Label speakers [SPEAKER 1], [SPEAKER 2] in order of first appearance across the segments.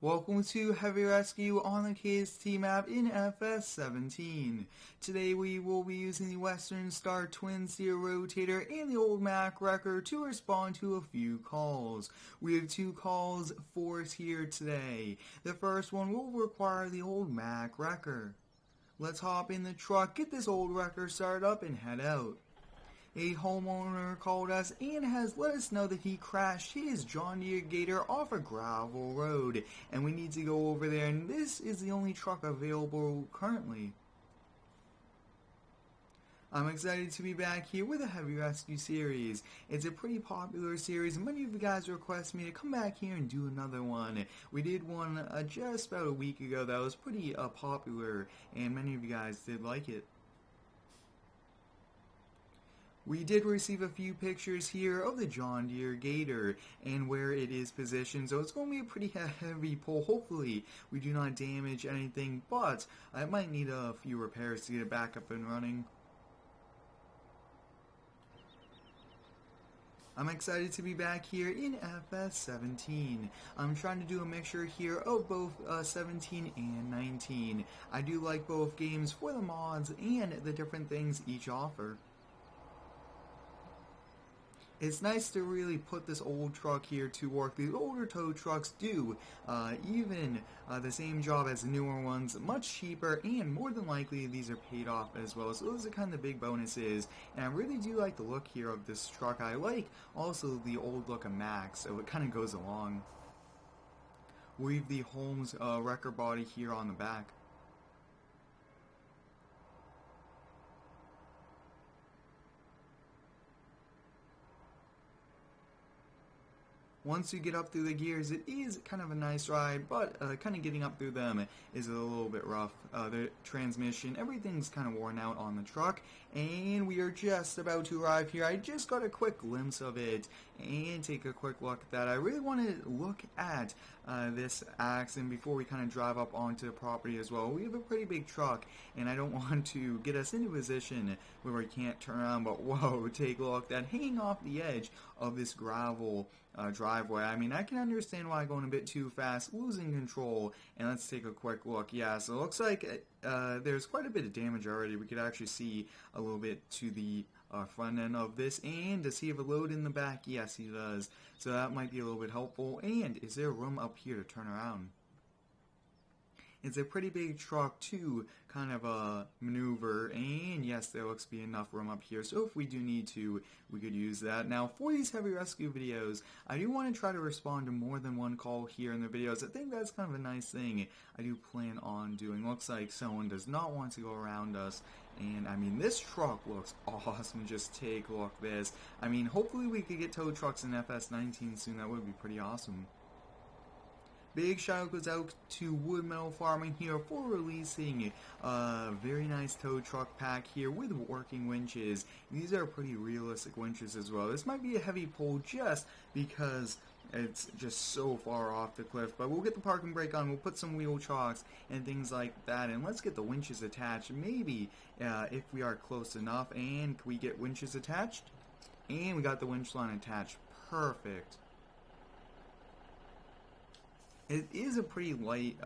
[SPEAKER 1] Welcome to Heavy Rescue on the KST map in FS17. Today we will be using the Western Star Twin Seer Rotator and the Old Mac Wrecker to respond to a few calls. We have two calls for us here today. The first one will require the Old Mac Wrecker. Let's hop in the truck, get this old wrecker started up, and head out. A homeowner called us and has let us know that he crashed his John Deere Gator off a gravel road, and we need to go over there, and this is the only truck available currently. I'm excited to be back here with a Heavy Rescue series. It's a pretty popular series, and many of you guys request me to come back here and do another one. We did one just about a week ago that was pretty popular, and many of you guys did like it. We did receive a few pictures here of the John Deere Gator and where it is positioned, so it's going to be a pretty heavy pull. Hopefully we do not damage anything, but I might need a few repairs to get it back up and running. I'm excited to be back here in FS17. I'm trying to do a mixture here of both 17 and 19. I do like both games for the mods and the different things each offer. It's nice to really put this old truck here to work. The older tow trucks do even the same job as the newer ones, much cheaper, and more than likely these are paid off as well. So those are kind of the big bonuses, and I really do like the look here of this truck. I like also the old look of Mac, so it kind of goes along. We have the Holmes wrecker body here on the back. Once you get up through the gears, it is kind of a nice ride, but kind of getting up through them is a little bit rough. The transmission, everything's kind of worn out on the truck, and we are just about to arrive here. I just got a quick glimpse of it and take a quick look at that. I really want to look at this accident before we kind of drive up onto the property as well. We have a pretty big truck, and I don't want to get us into a position where we can't turn around, but whoa, take a look. That hanging off the edge of this gravel driveway. I mean, I can understand why going a bit too fast, losing control, and let's take a quick look. Yeah, so it looks like there's quite a bit of damage already. We could actually see a little bit to the front end of this. And does he have a load in the back? Yes, he does. So that might be a little bit helpful. And is there room up here to turn around? It's a pretty big truck to kind of maneuver, and yes, there looks to be enough room up here, so if we do need to, we could use that. Now, for these heavy rescue videos, I do want to try to respond to more than one call here in the videos. I think that's kind of a nice thing I do plan on doing. Looks like someone does not want to go around us, and I mean, this truck looks awesome. Just take a look at this. I mean, hopefully we could get tow trucks in FS19 soon. That would be pretty awesome. Big shout out goes out to Wood Metal Farming here for releasing a very nice tow truck pack here with working winches. These are pretty realistic winches as well. This might be a heavy pull just because it's just so far off the cliff, but we'll get the parking brake on, we'll put some wheel chocks and things like that, and let's get the winches attached, maybe if we are close enough. And can we get winches attached? And we got the winch line attached. Perfect. It is a pretty light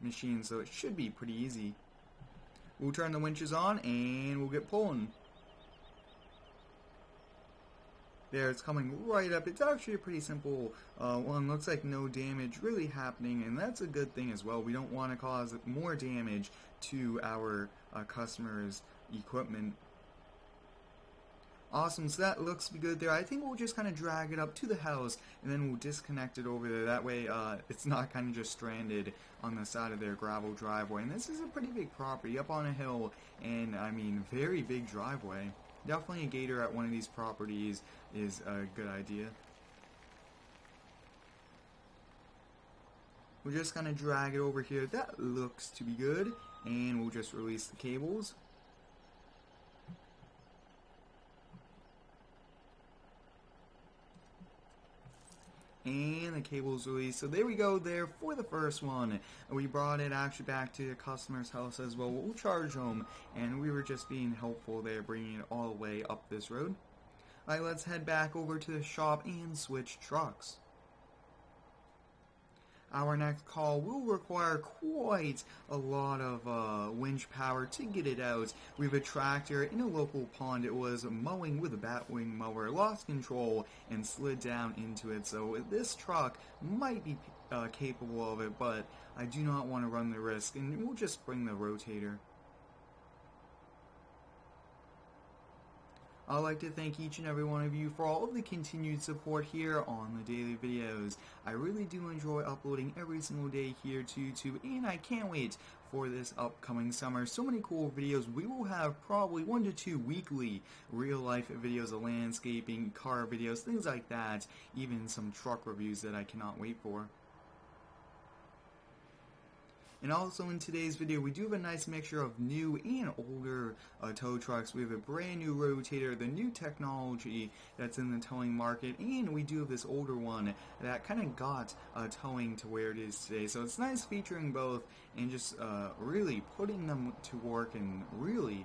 [SPEAKER 1] machine, so it should be pretty easy. We'll turn the winches on and we'll get pulling. There, it's coming right up. It's actually a pretty simple one. Looks like no damage really happening, and that's a good thing as well. We don't want to cause more damage to our customers' equipment. Awesome, so that looks to be good there. I think we'll just kind of drag it up to the house, and then we'll disconnect it over there. That way it's not kind of just stranded on the side of their gravel driveway. And this is a pretty big property up on a hill, and I mean, very big driveway. Definitely a gator at one of these properties is a good idea. We'll just kind of drag it over here. That looks to be good, and we'll just release the cables. And the cable's released. So there we go there for the first one. We brought it actually back to the customer's house as well. We'll charge them, and we were just being helpful there, bringing it all the way up this road. Alright, let's head back over to the shop and switch trucks. Our next call will require quite a lot of winch power to get it out. We have a tractor in a local pond. It was mowing with a batwing mower, lost control, and slid down into it. So this truck might be capable of it, but I do not want to run the risk, and we'll just bring the rotator. I'd like to thank each and every one of you for all of the continued support here on the daily videos. I really do enjoy uploading every single day here to YouTube, and I can't wait for this upcoming summer. So many cool videos. We will have probably 1 to 2 weekly real-life videos of landscaping, car videos, things like that, even some truck reviews that I cannot wait for. And also in today's video, we do have a nice mixture of new and older tow trucks. We have a brand new Rotator, the new technology that's in the towing market, and we do have this older one that kind of got towing to where it is today. So it's nice featuring both and just really putting them to work and really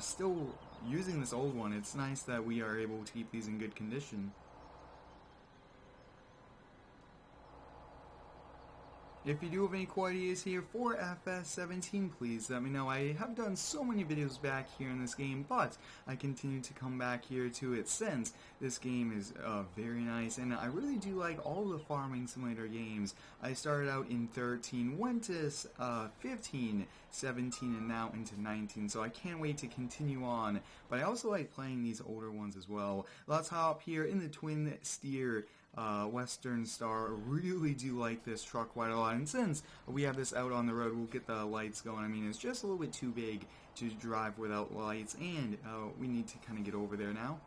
[SPEAKER 1] still using this old one. It's nice that we are able to keep these in good condition. If you do have any cool ideas here for FS17, please let me know. I have done so many videos back here in this game, but I continue to come back here to it since this game is very nice, and I really do like all the farming simulator games. I started out in 13, went to 15, 17, and now into 19, so I can't wait to continue on. But I also like playing these older ones as well. Let's hop here in the twin steer Western Star. Really do like this truck quite a lot, and since we have this out on the road, we'll get the lights going. I mean, it's just a little bit too big to drive without lights, and we need to kind of get over there now.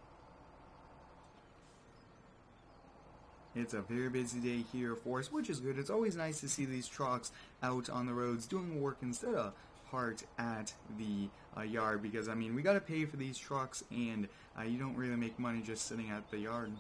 [SPEAKER 1] It's a very busy day here for us, which is good. It's always nice to see these trucks out on the roads doing work instead of parked at the yard, because I mean, we got to pay for these trucks, and you don't really make money just sitting at the yard.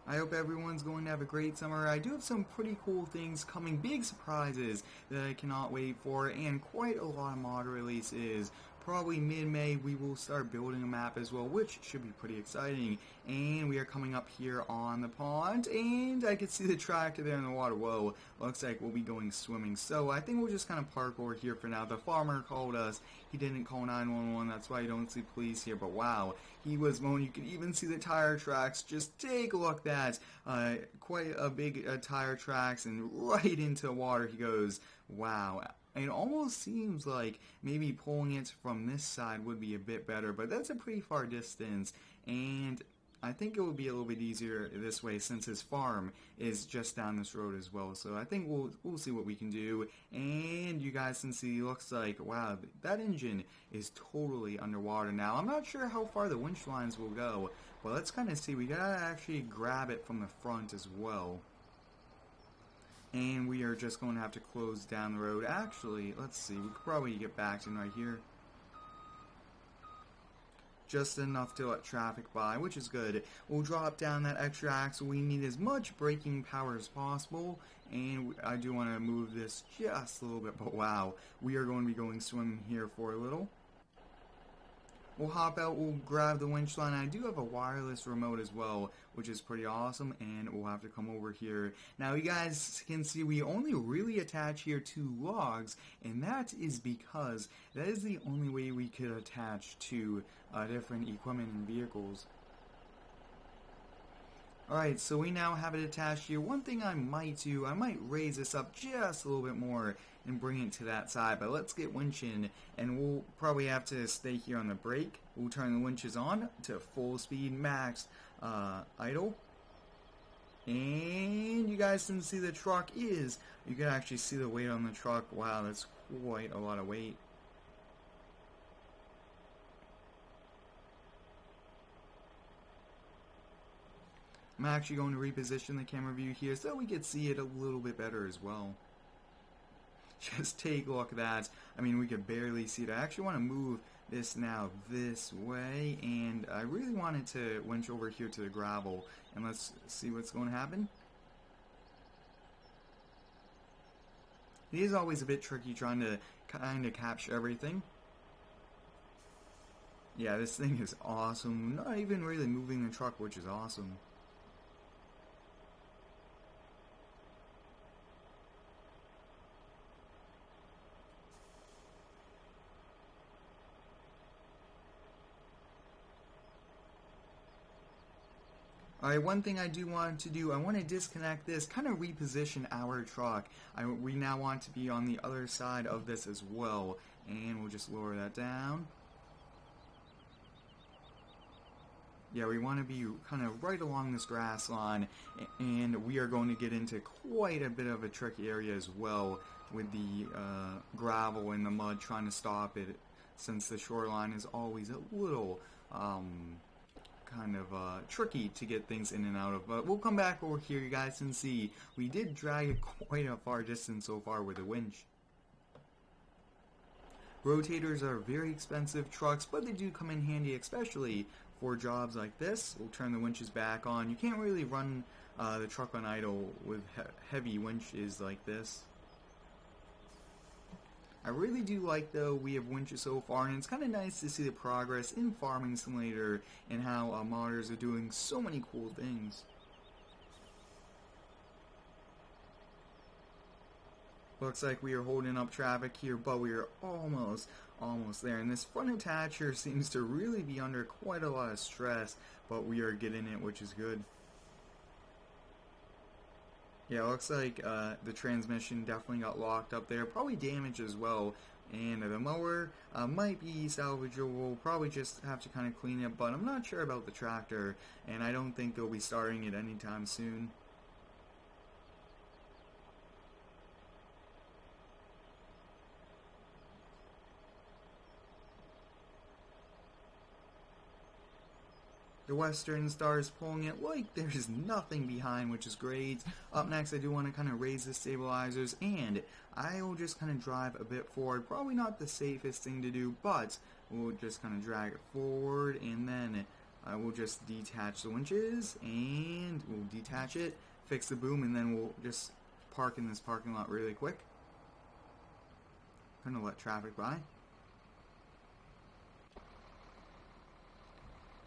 [SPEAKER 1] I hope everyone's going to have a great summer. I do have some pretty cool things coming, big surprises that I cannot wait for, and quite a lot of mod releases. Probably mid-May we will start building a map as well, which should be pretty exciting. And we are coming up here on the pond, and I can see the tractor there in the water. Whoa, looks like we'll be going swimming. So I think we'll just kind of park over here for now. The farmer called us. He didn't call 911, that's why you don't see police here. But wow, he was mowing. You can even see the tire tracks. Just take a look at that. Quite a big tire tracks, and right into the water he goes. Wow. It almost seems like maybe pulling it from this side would be a bit better, but that's a pretty far distance, and I think it would be a little bit easier this way since his farm is just down this road as well. So I think we'll see what we can do, and you guys can see, looks like, wow, that engine is totally underwater now. I'm not sure how far the winch lines will go, but let's kind of see. We gotta actually grab it from the front as well. And we are just going to have to close down the road. Actually, let's see, we could probably get back in right here. Just enough to let traffic by, which is good. We'll drop down that extra axle. We need as much braking power as possible, and I do want to move this just a little bit, but wow, we are going to be going swimming here for a little. We'll hop out, we'll grab the winch line. I do have a wireless remote as well, which is pretty awesome, and we'll have to come over here. Now you guys can see we only really attach here 2 logs, and that is because that is the only way we could attach to different equipment and vehicles. Alright, so we now have it attached here. One thing I might do, I might raise this up just a little bit more and bring it to that side, but let's get winching, and we'll probably have to stay here on the brake. We'll turn the winches on to full speed max idle, and you guys can see the truck is, you can actually see the weight on the truck. Wow, that's quite a lot of weight. I'm actually going to reposition the camera view here so we can see it a little bit better as well. Just take a look at that. I mean, we could barely see it. I actually want to move this now this way, and I really wanted to winch over here to the gravel, and let's see what's going to happen. It is always a bit tricky trying to kind of capture everything. Yeah, this thing is awesome. Not even really moving the truck, which is awesome. Alright, one thing I do want to do, I want to disconnect this, kind of reposition our truck. We now want to be on the other side of this as well. And we'll just lower that down. Yeah, we want to be kind of right along this grass line, and we are going to get into quite a bit of a tricky area as well with the gravel and the mud trying to stop it, since the shoreline is always a little kind of tricky to get things in and out of. But we'll come back over here, you guys, and see. We did drag it quite a far distance so far with the winch. Rotators are very expensive trucks, but they do come in handy, especially for jobs like this. We'll turn the winches back on. You can't really run the truck on idle with heavy winches like this. I really do like, though, we have winches so far, and it's kind of nice to see the progress in Farming Simulator and how modders are doing so many cool things. Looks like we are holding up traffic here, but we are almost there. And this front attacher seems to really be under quite a lot of stress, but we are getting it, which is good. Yeah, looks like the transmission definitely got locked up there, probably damaged as well. And the mower might be salvageable, probably just have to kind of clean it, but I'm not sure about the tractor, and I don't think they'll be starting it anytime soon. The Western Star is pulling it like there's nothing behind, which is great. Up next, I do want to kind of raise the stabilizers, and I will just kind of drive a bit forward. Probably not the safest thing to do, but we'll just kind of drag it forward, and then I will just detach the winches, and we'll detach it, fix the boom, and then we'll just park in this parking lot really quick. I'm gonna let traffic by.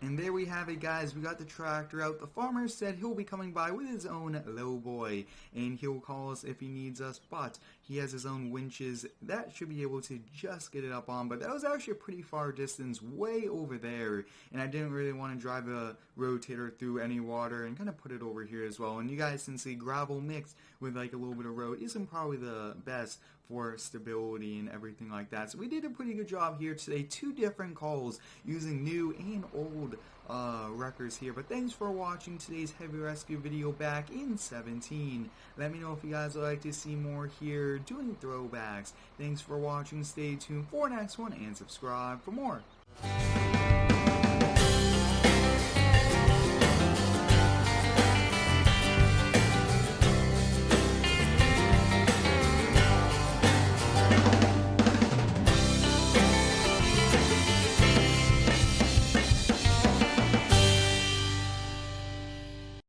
[SPEAKER 1] And there we have it, guys. We got the tractor out. The farmer said he'll be coming by with his own lowboy, and he'll call us if he needs us, but he has his own winches. That should be able to just get it up on, but that was actually a pretty far distance way over there, and I didn't really want to drive a rotator through any water and kind of put it over here as well. And you guys can see gravel mixed with like a little bit of road isn't probably the best for stability and everything like that. So we did a pretty good job here today. 2 different calls using new and old wreckers here. But thanks for watching today's heavy rescue video back in 17. Let me know if you guys would like to see more here doing throwbacks. Thanks for watching. Stay tuned for the next one and subscribe for more.